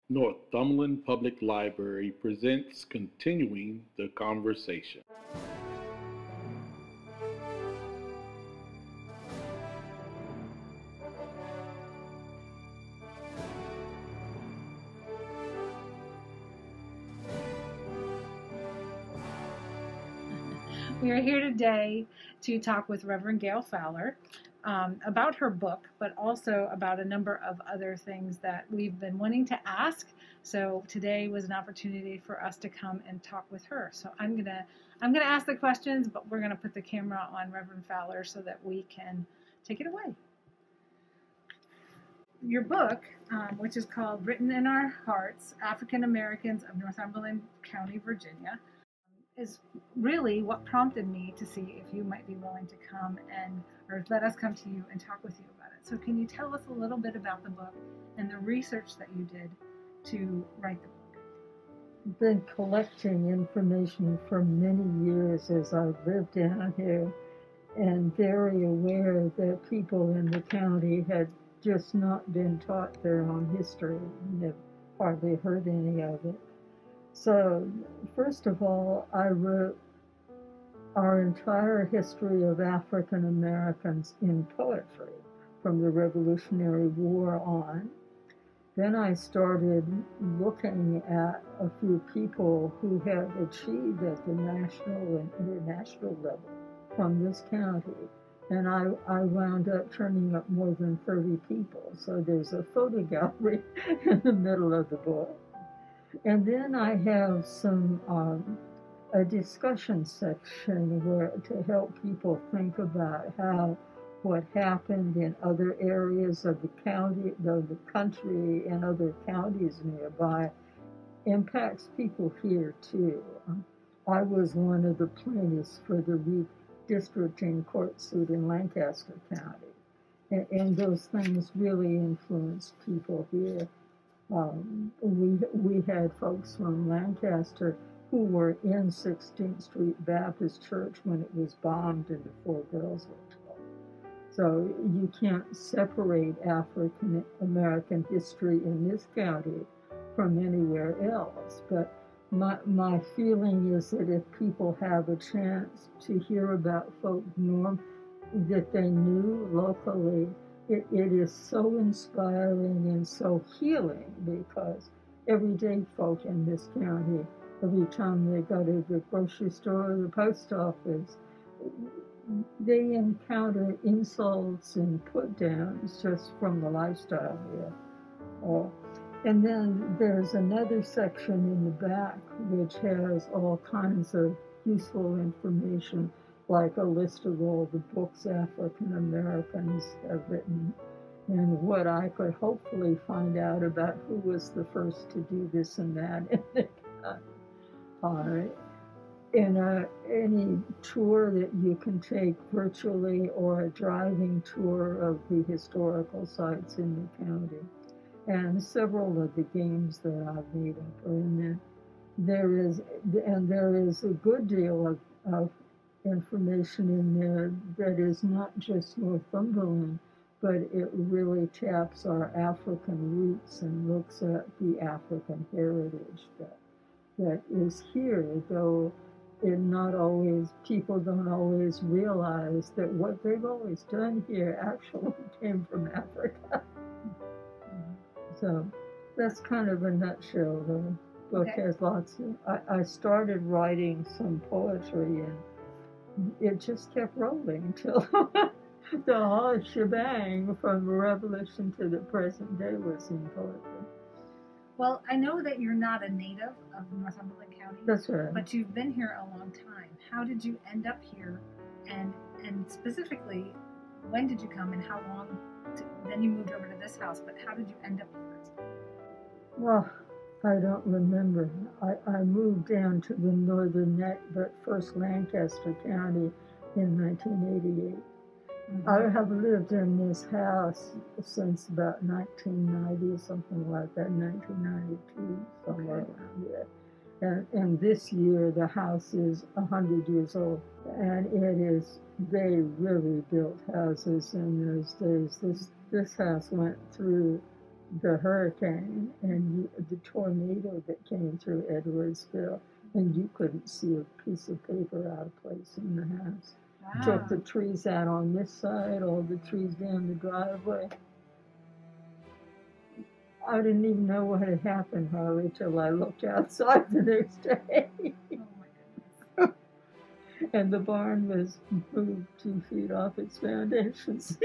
Northumberland Public Library presents Continuing the Conversation. We are here today to talk with Reverend Gayl Fowler about her book, but also about a number of other things that we've been wanting to ask. So today was an opportunity for us to come and talk with her. So I'm gonna ask the questions, but we're gonna put the camera on Reverend Fowler so that we can take it away. Your book, which is called Written in Our Hearts, African Americans of Northumberland County, Virginia, is really what prompted me to see if you might be willing to come or let us come to you and talk with you about it. So can you tell us a little bit about the book and the research that you did to write the book? I've been collecting information for many years as I've lived down here, and very aware that people in the county had just not been taught their own history and have hardly heard any of it. So, first of all, I wrote our entire history of African Americans in poetry from the Revolutionary War on. Then I started looking at a few people who had achieved at the national and international level from this county. And I wound up turning up more than 30 people. So there's a photo gallery in the middle of the book. And then I have a discussion section to help people think about how what happened in other areas of the county, the country, and other counties nearby impacts people here too. I was one of the plaintiffs for the redistricting court suit in Lancaster County, and those things really influenced people here. We had folks from Lancaster who were in 16th Street Baptist Church when it was bombed and the 4 girls were killed. So you can't separate African American history in this county from anywhere else. But my feeling is that if people have a chance to hear about folk that they knew locally, it is so inspiring and so healing, because everyday folk in this county, every time they go to the grocery store or the post office, they encounter insults and put-downs just from the lifestyle here. And then there's another section in the back which has all kinds of useful information, like a list of all the books African Americans have written, and what I could hopefully find out about who was the first to do this and that in the county. In any tour that you can take virtually, or a driving tour of the historical sites in the county. And several of the games that I've made up are in there. There is a good deal of information in there that is not just Northumberland, but it really taps our African roots and looks at the African heritage that is here, though people don't always realize that what they've always done here actually came from Africa. So that's kind of a nutshell. The book has lots of, I started writing some poetry, and it just kept rolling till the whole shebang from the revolution to the present day was in poetry. Well, I know that you're not a native of Northumberland County. That's right. But you've been here a long time. How did you end up here? And specifically, when did you come and how long? Then you moved over to this house, but how did you end up here? Well, I don't remember. I moved down to the northern neck, but first Lancaster County in 1988. Mm-hmm. I have lived in this house since about 1990, something like that, 1992, somewhere around there. And this year, the house is 100 years old. And they really built houses in those days. This house went through the hurricane and the tornado that came through Edwardsville, and you couldn't see a piece of paper out of place in the house. Wow. Took the trees out on this side, all the trees down the driveway. I didn't even know what had happened, Harley, till I looked outside the next day. Oh my goodness. And the barn was moved 2 feet off its foundations.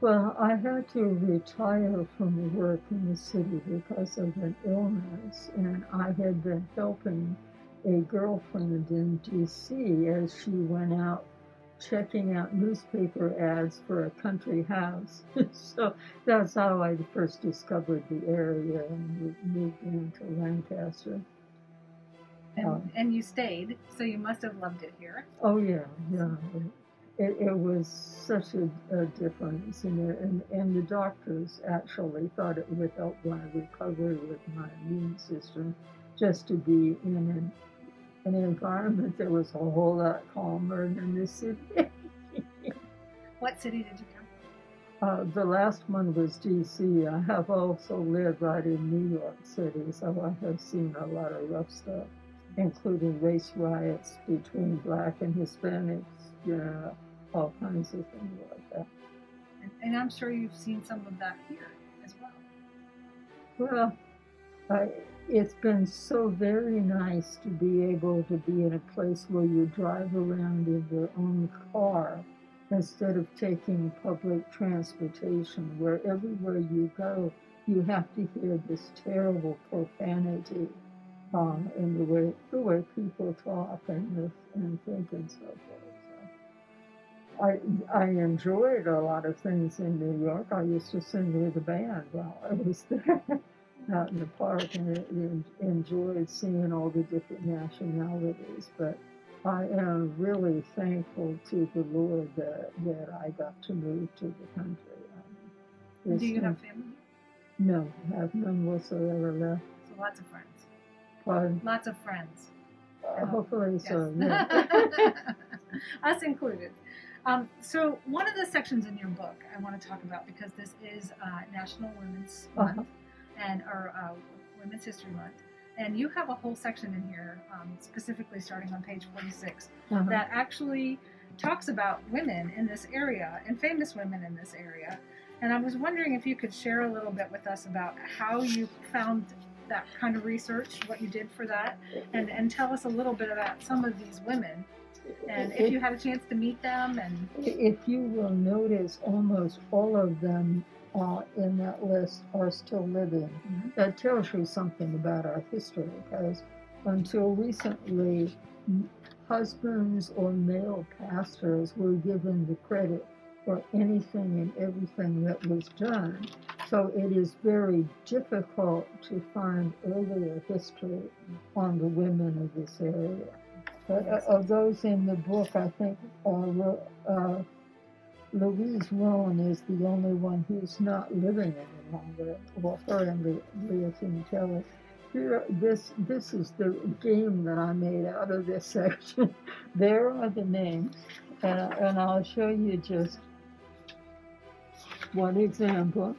Well, I had to retire from work in the city because of an illness, and I had been helping a girlfriend in D.C. as she went out checking out newspaper ads for a country house. So that's how I first discovered the area and moved into Lancaster. And you stayed, so you must have loved it here. Oh, yeah. It was such a difference, and the doctors actually thought it would help my recovery with my immune system, just to be in an environment that was a whole lot calmer than the city. What city did you go? The last one was D.C. I have also lived right in New York City, so I have seen a lot of rough stuff, including race riots between Black and Hispanics, all kinds of things like that. And I'm sure you've seen some of that here as well. Well, it's been so very nice to be able to be in a place where you drive around in your own car instead of taking public transportation, where everywhere you go, you have to hear this terrible profanity in the way people talk and think and so forth. I enjoyed a lot of things in New York. I used to sing with a band while I was there out in the park, and enjoyed seeing all the different nationalities. But I am really thankful to the Lord that I got to move to the country. Do you have family? No, I have none whatsoever left. So lots of friends. Pardon? Lots of friends. Hopefully yes. so, yeah. Us included. So one of the sections in your book I want to talk about, because this is National Women's Month or Women's History Month, and you have a whole section in here, specifically starting on page 46, that actually talks about women in this area and famous women in this area. And I was wondering if you could share a little bit with us about how you found that kind of research, what you did for that, and tell us a little bit about some of these women. And if you had a chance to meet them. And if you will notice, almost all of them in that list are still living. Mm-hmm. That tells you something about our history, because until recently, husbands or male pastors were given the credit for anything and everything that was done. So it is very difficult to find earlier history on the women of this area. Of those in the book, I think Louise Rowan is the only one who's not living any longer. Well, her and Leontine Kelly. Here, this is the game that I made out of this section. There are the names, and I'll show you just one example.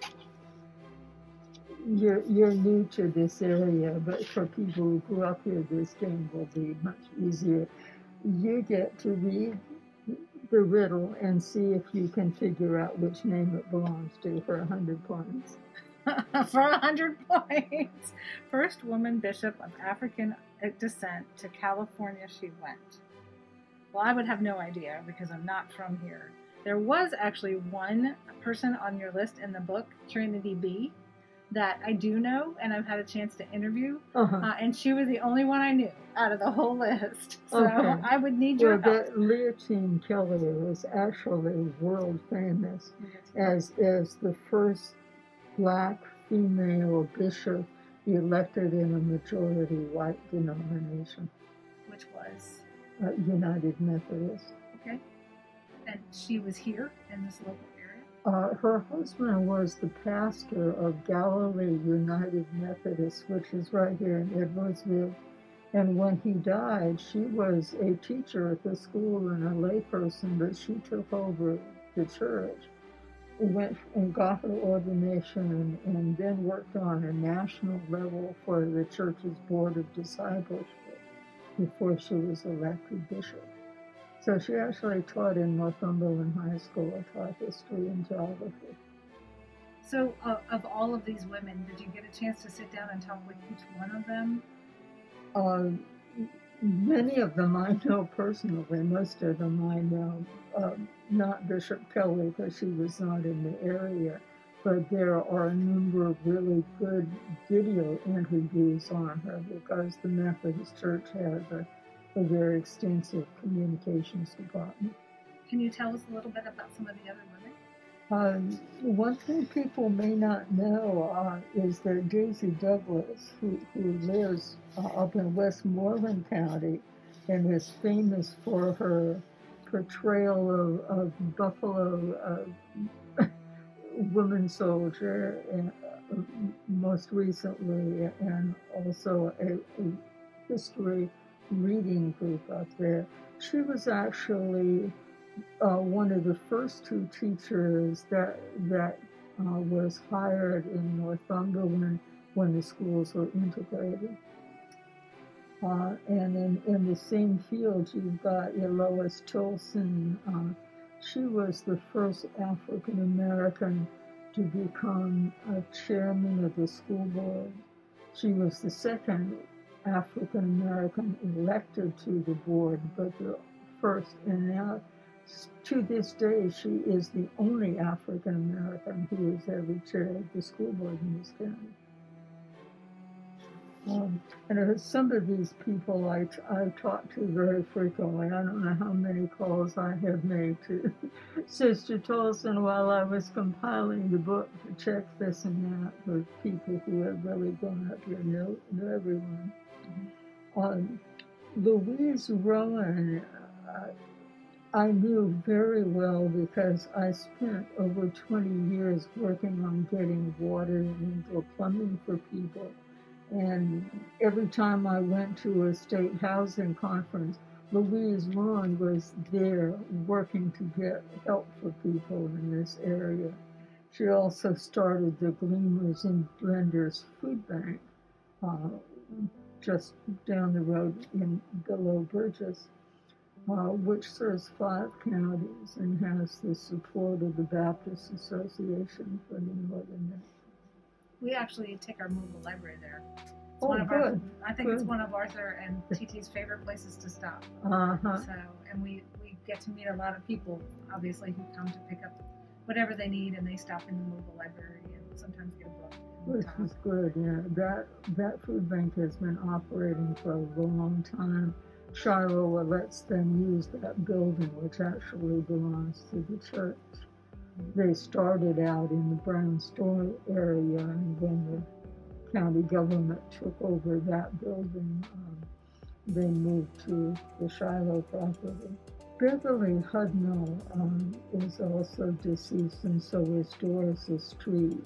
You're new to this area, but for people who grew up here, this game will be much easier. You get to read the riddle and see if you can figure out which name it belongs to for 100 points. For 100 points. First woman bishop of African descent to California she went. Well, I would have no idea because I'm not from here. There was actually one person on your list in the book, Trinity B., that I do know, and I've had a chance to interview, and she was the only one I knew out of the whole list. So I would need your help. Leontine Kelly was actually world famous as the first Black female bishop elected in a majority white denomination. Which was? United Methodist. Okay. And she was here in this local area? Her husband was the pastor of Galilee United Methodist, which is right here in Edwardsville. And when he died, she was a teacher at the school and a layperson, but she took over the church. went and got her ordination and then worked on a national level for the church's Board of Discipleship before she was elected bishop. So she actually taught in Northumberland High School, taught history and geography. So of all of these women, did you get a chance to sit down and talk with each one of them? Many of them I know personally. Most of them I know. Not Bishop Kelly, because she was not in the area, but there are a number of really good video interviews on her because the Methodist Church has a very extensive communications department. Can you tell us a little bit about some of the other women? One thing people may not know is that Daisy Douglas, who lives up in Westmoreland County and is famous for her portrayal of Buffalo woman soldier, and most recently, and also a history reading group up there. She was actually one of the first two teachers that was hired in Northumberland when the schools were integrated. And in the same field, you've got Lois Tilson. She was the first African American to become a chairman of the school board. She was the second African American elected to the board, but the first. And now, to this day, she is the only African American who has ever chaired the school board in this county. And some of these people I talk to very frequently. I don't know how many calls I have made to Sister Tolson while I was compiling the book to check this and that with people who have really gone up here, know everyone. Louise Rowan, I knew very well because I spent over 20 years working on getting water and indoor plumbing for people. And every time I went to a state housing conference, Louise Rowan was there working to get help for people in this area. She also started the Gleaners and Blenders Food Bank just down the road below Burgess, which serves 5 counties and has the support of the Baptist Association for the Northern Net. We actually take our mobile library there. It's I think it's one of Arthur and TT's favorite places to stop. So, and we get to meet a lot of people, obviously, who come to pick up whatever they need, and they stop in the mobile library and sometimes get a book. Which is good, yeah. That food bank has been operating for a long time. Shiloh lets them use that building, which actually belongs to the church. They started out in the Brown Store area, and when the county government took over that building, they moved to the Shiloh property. Beverly Hudnall is also deceased, and so is Doris Street.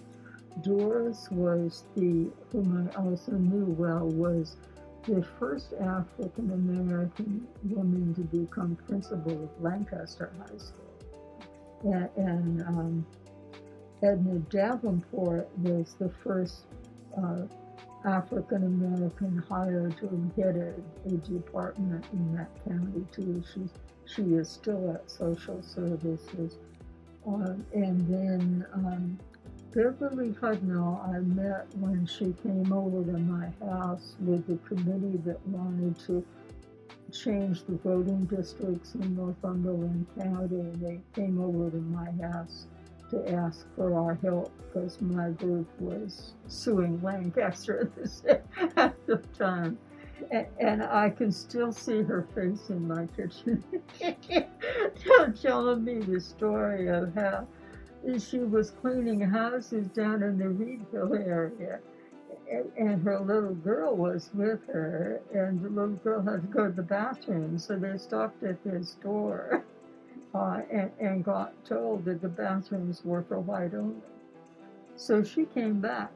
Doris was whom I also knew well, was the first African American woman to become principal of Lancaster High School. And Edna Davenport was the first African American hired to head a department in that county too. She is still at social services. And then Beverly Hudnall I met when she came over to my house with the committee that wanted to change the voting districts in Northumberland County. They came over to my house to ask for our help because my group was suing Lancaster at the time. And I can still see her face in my kitchen telling me the story of how she was cleaning houses down in the Reedville area, and her little girl was with her, and the little girl had to go to the bathroom, so they stopped at this door and got told that the bathrooms were for white only. So she came back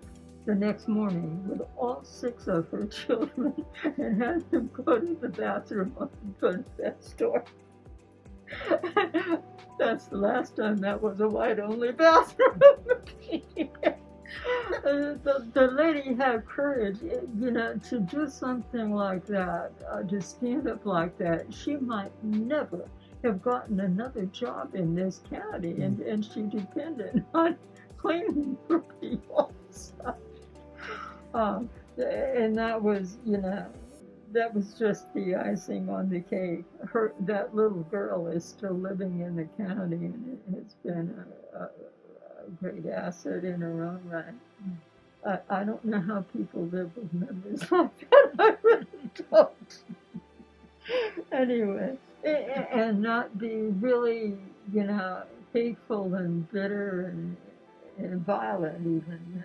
the next morning with all 6 of her children and had them go to the bathroom and go to that store. That's the last time that was a white-only bathroom. The lady had courage, to do something like that, to stand up like that. She might never have gotten another job in this county, and she depended on cleaning for people. So, and that was, that was just the icing on the cake. That little girl is still living in the county, and it's been a great asset in her own right. I don't know how people live with memories like that. I really don't. Anyway, and not be really, hateful and bitter and violent even.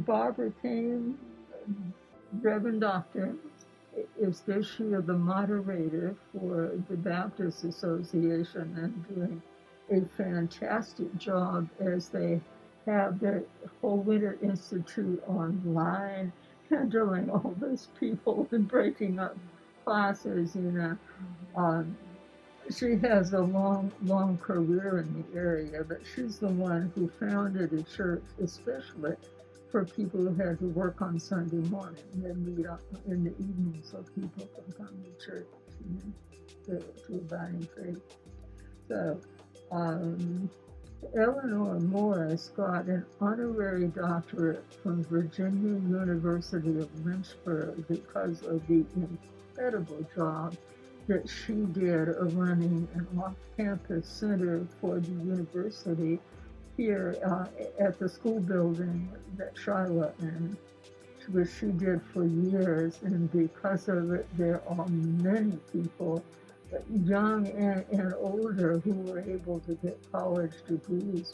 Barbara came, Reverend Doctor, is this year the moderator for the Baptist Association and doing a fantastic job as they have their whole winter institute online, handling all those people and breaking up classes. She has a long career in the area, but she's the one who founded a church, especially for people who had to work on Sunday morning and meet up in the evening so people can come to church, to abiding faith. So, Eleanor Morris got an honorary doctorate from Virginia University of Lynchburg because of the incredible job that she did of running an off-campus center for the university here at the school building that Shiloh in, which she did for years. And because of it, there are many people, young and older, who were able to get college degrees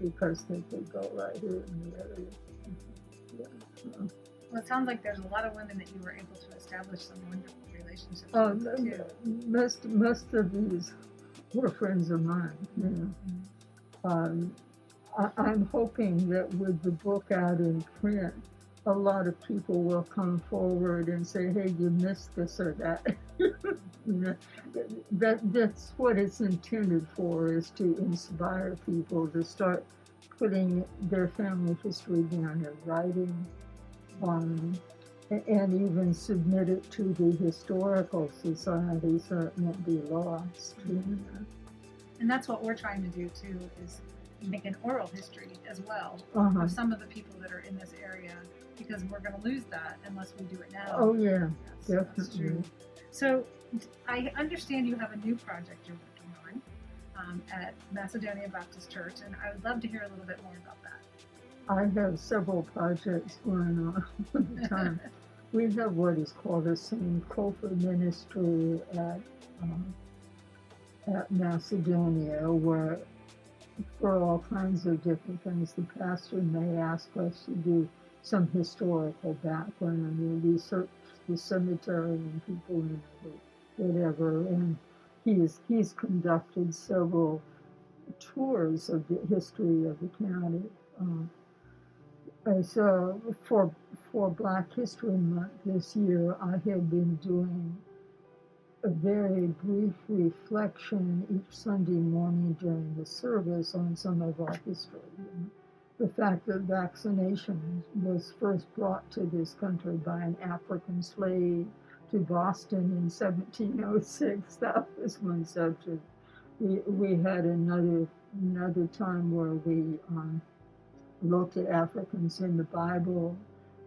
because they could go right here in the area. Yeah. Well, it sounds like there's a lot of women that you were able to establish some wonderful relationships with, too. Most of these were friends of mine. I'm hoping that with the book out in print, a lot of people will come forward and say, hey, you missed this or that. That's what it's intended for, is to inspire people to start putting their family history down in writing, and even submit it to the Historical Society so it won't be lost. And that's what we're trying to do, too, is make an oral history as well of some of the people that are in this area, because we're going to lose that unless we do it now. Oh, yeah, yes, definitely. That's true. So I understand you have a new project you're working on at Macedonia Baptist Church, and I would love to hear a little bit more about that. I have several projects going on all the time. We have what is called a Sankofa ministry at Macedonia, where for all kinds of different things, the pastor may ask us to do some historical background, and research the cemetery and people in it, whatever. And he's conducted several tours of the history of the county. So for Black History Month this year, I have been doing a very brief reflection each Sunday morning during the service on some of our history. The fact that vaccination was first brought to this country by an African slave to Boston in 1706, that was one subject. We had another time where we looked at Africans in the Bible,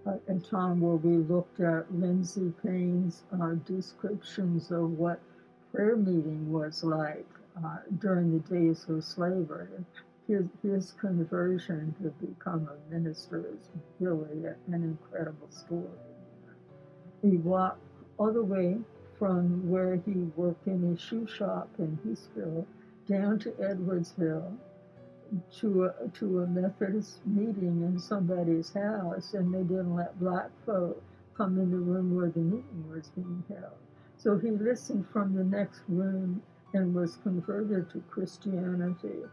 a time where we looked at Lindsay Payne's descriptions of what prayer meeting was like during the days of slavery. His conversion to become a minister is really an incredible story. He walked all the way from where he worked in his shoe shop in Eastville down to Edwardsville to a Methodist meeting in somebody's house, and they didn't let Black folk come in the room where the meeting was being held. So he listened from the next room and was converted to Christianity.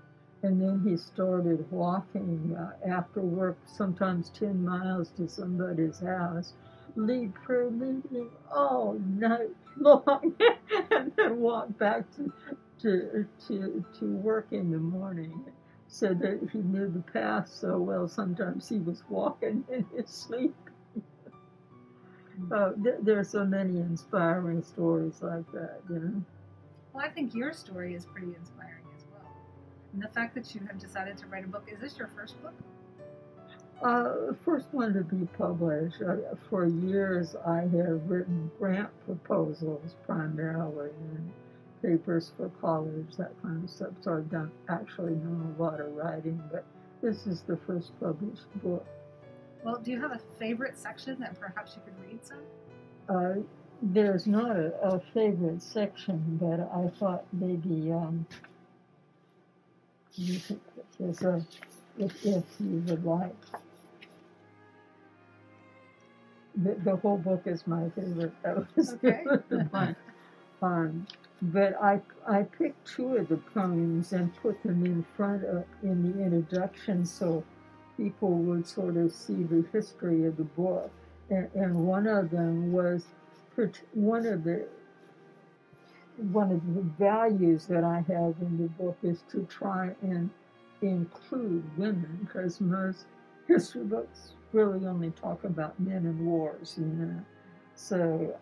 And then he started walking after work, sometimes 10 miles to somebody's house, lead prayer meeting all night long and then walk back to work in the morning. Said that he knew the path so well, sometimes he was walking in his sleep. There are so many inspiring stories like that, you know. Well, I think your story is pretty inspiring as well. And the fact that you have decided to write a book, is this your first book? First one to be published. For years, I have written grant proposals primarily and papers for college, that kind of stuff. So I've actually done a lot of writing, but this is the first published book. Well, do you have a favorite section that perhaps you could read some? There's not a favorite section, but I thought maybe if you would like. The whole book is my favorite. That was Okay. But I picked two of the poems and put them in front of in the introduction so people would sort of see the history of the book. And one of them was one of the values that I have in the book is to try and include women, because most history books really only talk about men and wars, you know. So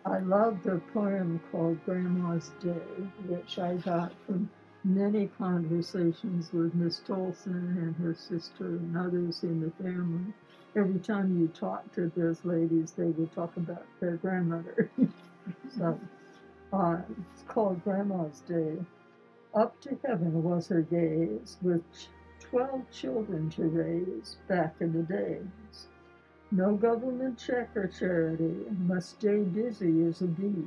I love the poem called Grandma's Day, which I got from many conversations with Miss Tolson and her sister and others in the family. Every time you talk to those ladies, they would talk about their grandmother. So it's called Grandma's Day. Up to heaven was her gaze, with 12 children to raise back in the days. No government check or charity, must stay busy as a bee,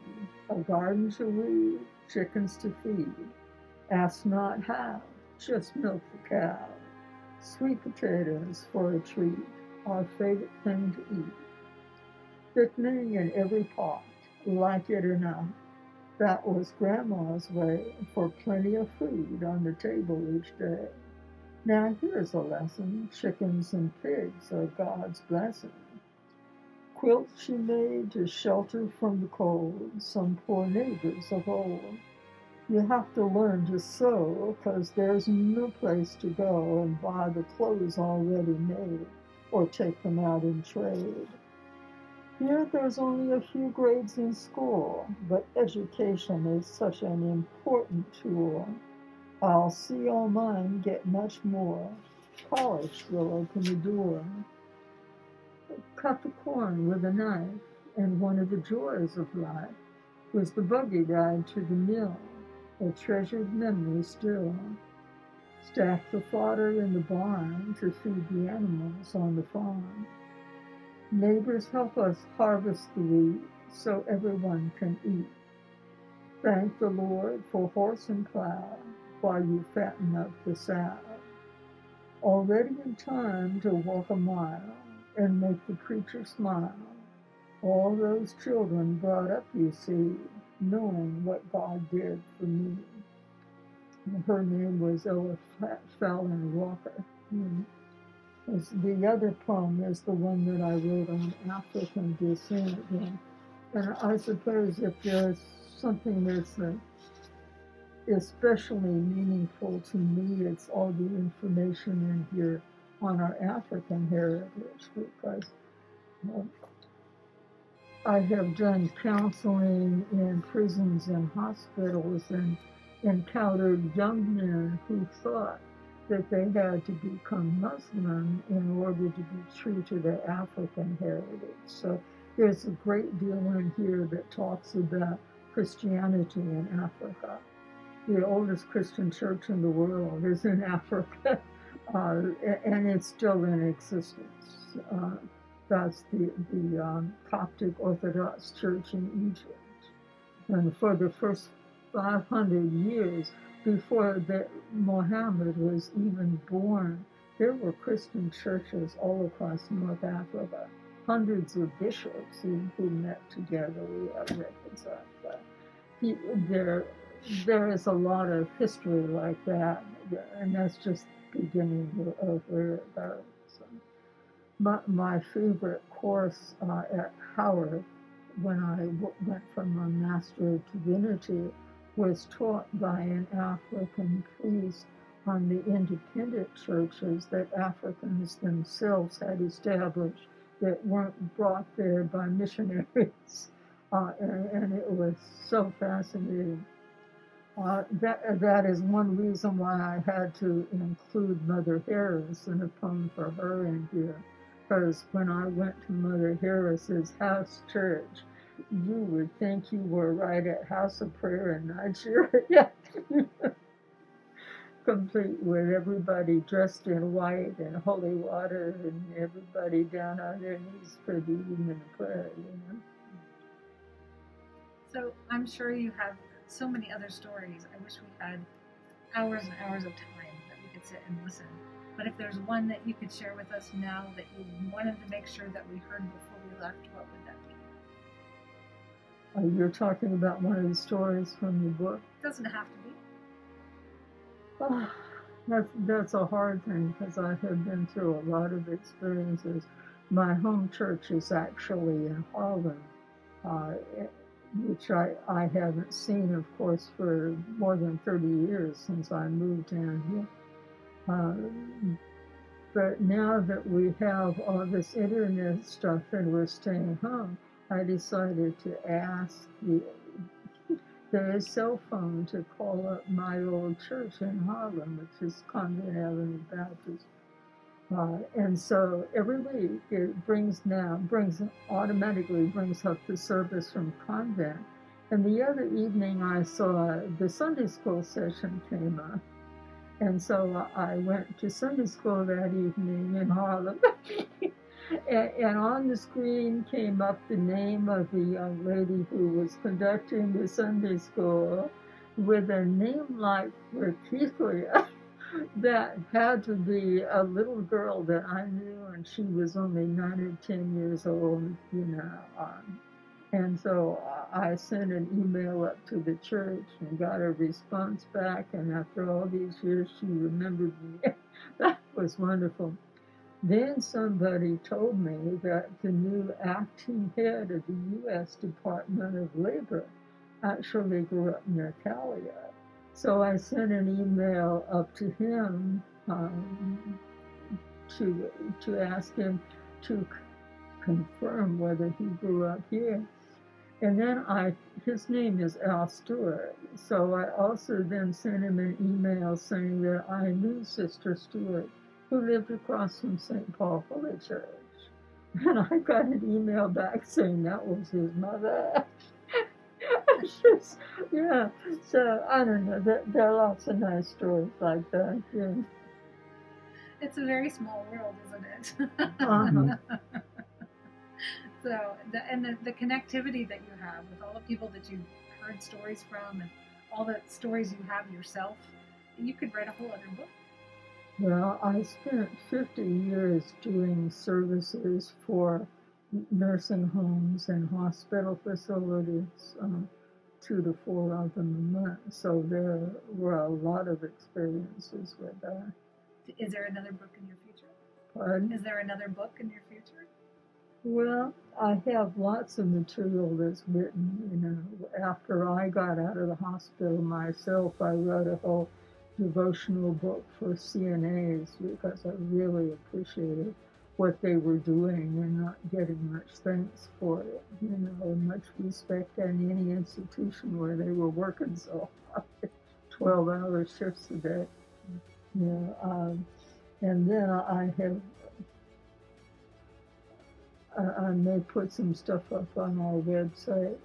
a garden to weed, chickens to feed. Ask not how, just milk the cow. Sweet potatoes for a treat, our favorite thing to eat. Thickening in every pot, like it or not. That was Grandma's way for plenty of food on the table each day. Now here's a lesson, chickens and pigs are God's blessing. Quilts she made to shelter from the cold, some poor neighbors of old. You have to learn to sew, 'cause there's no place to go and buy the clothes already made, or take them out in trade. Here there's only a few grades in school, but education is such an important tool. I'll see all mine get much more. Polish will open the door. Cut the corn with a knife, and one of the joys of life was the buggy ride to the mill, a treasured memory still. Stack the fodder in the barn to feed the animals on the farm. Neighbors help us harvest the wheat so everyone can eat. Thank the Lord for horse and plow while you fatten up the sow. Already in time to walk a mile and make the preacher smile. All those children brought up, you see, knowing what God did for me. And her name was Gayl Fowler Walker. The other poem is the one that I wrote on African descent. And I suppose if there's something that's especially meaningful to me, it's all the information in here on our African heritage, because I have done counseling in prisons and hospitals and encountered young men who thought that they had to become Muslim in order to be true to their African heritage. So there's a great deal in here that talks about Christianity in Africa. The oldest Christian church in the world is in Africa, and it's still in existence. That's the Coptic Orthodox Church in Egypt. And for the first 500 years, before Muhammad was even born, there were Christian churches all across North Africa. Hundreds of bishops who met together. We have records of that. There is a lot of history like that, and that's just the beginning of where it goes. My favorite quote course at Howard, when I went for my Master of Divinity, was taught by an African priest on the independent churches that Africans themselves had established that weren't brought there by missionaries. And it was so fascinating. That is one reason why I had to include Mother Harris in a poem for her in here. Because when I went to Mother Harris's house church, you would think you were right at House of Prayer in Nigeria. Complete with everybody dressed in white and holy water and everybody down on their knees for the evening prayer, So I'm sure you have so many other stories. I wish we had hours and hours of time that we could sit and listen. But if there's one that you could share with us now that you wanted to make sure that we heard before we left, what would that be? You're talking about one of the stories from the book? It doesn't have to be. Oh, that's a hard thing because I have been through a lot of experiences. My home church is actually in Harlem, which I haven't seen, of course, for more than 30 years since I moved down here. But now that we have all this internet stuff and we're staying home, I decided to ask the cell phone to call up my old church in Harlem, which is Convent Avenue Baptist. And so every week it automatically brings up the service from Convent. And the other evening I saw the Sunday school session came up. And so I went to Sunday school that evening in Harlem. And on the screen came up the name of the young lady who was conducting the Sunday school with a name like Rakithlia. That had to be a little girl that I knew, and she was only 9 or 10 years old, And so I sent an email up to the church and got a response back, and after all these years, she remembered me. That was wonderful. Then somebody told me that the new acting head of the U.S. Department of Labor actually grew up near Calia. So I sent an email up to him to ask him to confirm whether he grew up here. And then his name is Al Stewart. So I also then sent him an email saying that I knew Sister Stewart, who lived across from St. Paul Holy Church. And I got an email back saying that was his mother. Yeah, so I don't know. There are lots of nice stories like that. Yeah. It's a very small world, isn't it? Uh-huh. So, the connectivity that you have with all the people that you've heard stories from and all the stories you have yourself, you could write a whole other book. Well, I spent 50 years doing services for nursing homes and hospital facilities, 2 to 4 of them a month. So there were a lot of experiences with that. Is there another book in your future? Pardon? Is there another book in your future? Well, I have lots of material that's written. After I got out of the hospital myself, I wrote a whole devotional book for CNAs because I really appreciated what they were doing and not getting much thanks for it, much respect in any institution where they were working so hard, 12-hour shifts a day. And then I may put some stuff up on our website.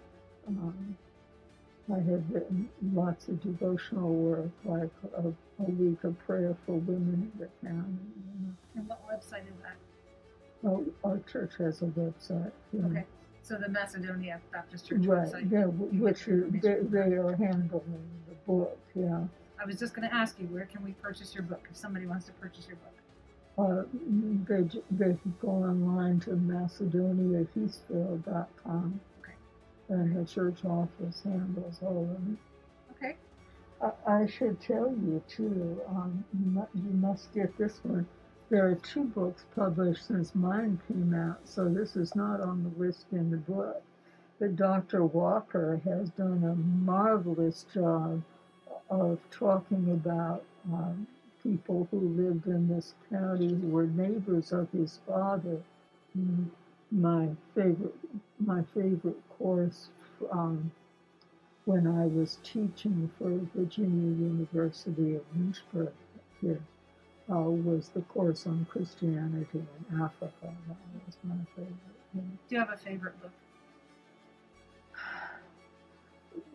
I have written lots of devotional work, like a week of prayer for women in the county. And what website is that? Oh, our church has a website. Yeah. Okay, so the Macedonia Baptist Church Right, website. yeah, which they are handling the book, yeah. I was just going to ask you, where can we purchase your book if somebody wants to purchase your book? They can go online to macedoniaheathfield.com. Okay. And the church office handles all of it. Okay. I should tell you, too, you must get this one. There are 2 books published since mine came out, so this is not on the list in the book. But Dr. Walker has done a marvelous job of talking about people who lived in this county who were neighbors of his father. My favorite course when I was teaching for Virginia University of Lynchburg here was the course on Christianity in Africa. That was my favorite. Do you have a favorite book?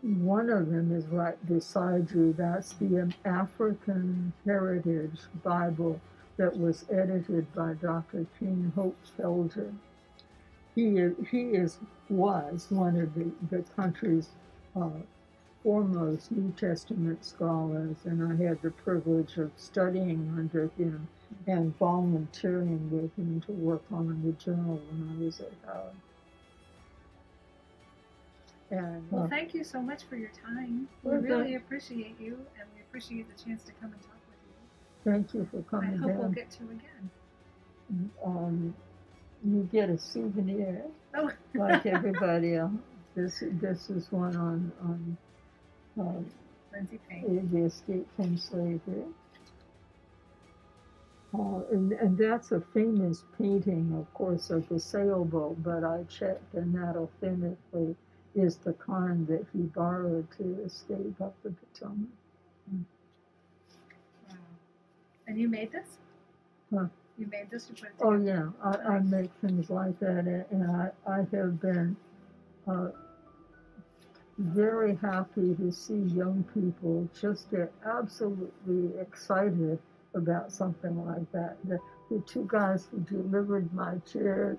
One of them is right beside you. That's the African Heritage Bible that was edited by Dr. King Hope Felder. He was one of the country's foremost New Testament scholars, and I had the privilege of studying under him and volunteering with him to work on the journal when I was at Howard. And, well, thank you so much for your time. We really appreciate you, and we appreciate the chance to come and talk with you. Thank you for coming I hope down. we'll get to again. You get a souvenir, like everybody else. This is one on Lindsay Payne. the escape from slavery. And that's a famous painting, of course, of the sailboat, but I checked, and that authentically is the kind that he borrowed to escape up the Potomac. Wow. And you made this? Huh? You made this? You put it together? Oh, yeah. I make things like that, and I have been very happy to see young people just get absolutely excited about something like that. The 2 guys who delivered my new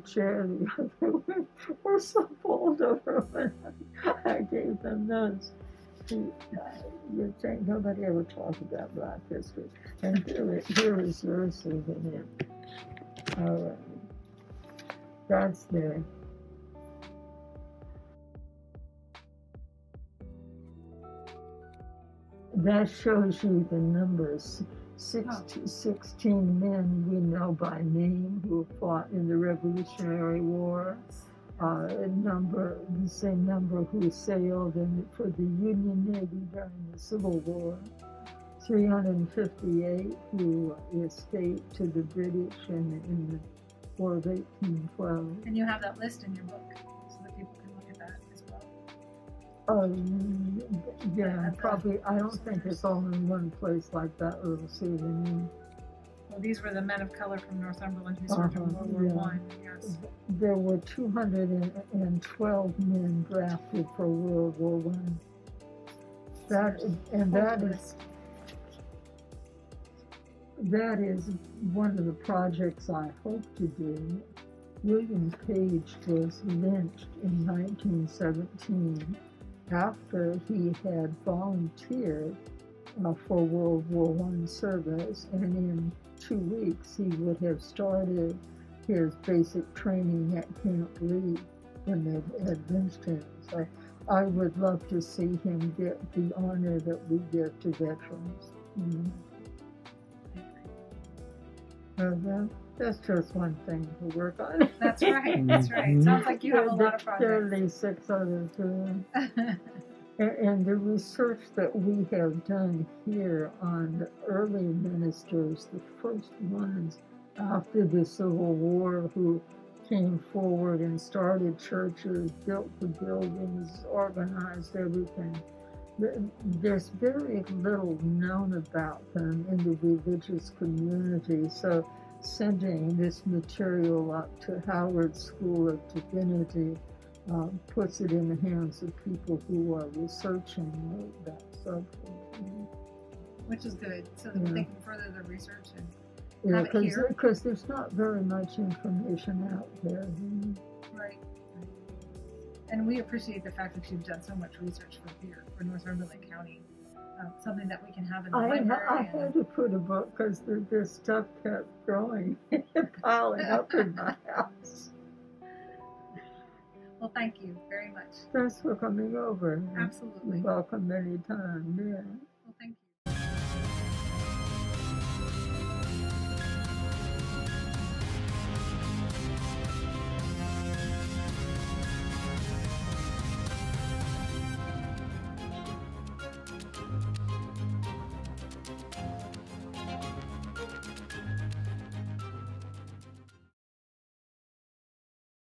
chair the other week were so bowled over when I gave them those. You'd think nobody ever talked about Black history. And here is your souvenir. All right. That's there. That shows you the numbers. 16 men we know by name who fought in the Revolutionary War. The same number who sailed for the Union Navy during the Civil War. 358 who escaped to the British in the War of 1812. And you have that list in your book, so that people can look at that as well. Yeah, probably. I don't think it's all in one place like that little souvenir. Well, these were the men of color from Northumberland who served in World War I. Yes. There were 212 men drafted for World War I. That is one of the projects I hope to do. William Page was lynched in 1917 after he had volunteered for World War I service, and in 2 weeks he would have started his basic training at Camp Lee when they had lynched him. So I would love to see him get the honor that we give to veterans. That's just one thing to work on. That's right. That's right. Sounds like you have a lot of projects. There are at least 6 others too. And the research that we have done here on the early ministers, the first ones after the Civil War who came forward and started churches, built the buildings, organized everything. There's very little known about them in the religious community, so sending this material up to Howard School of Divinity puts it in the hands of people who are researching that subject. Which is good, so that they can further their research and have it here. Because there's not very much information out there. Right. And we appreciate the fact that you've done so much research for Northumberland County, something that we can have in the library. I had to put a book because this stuff kept growing and piling up in my house. Well, thank you very much. Thanks for coming over. Absolutely. You're welcome anytime. Yeah.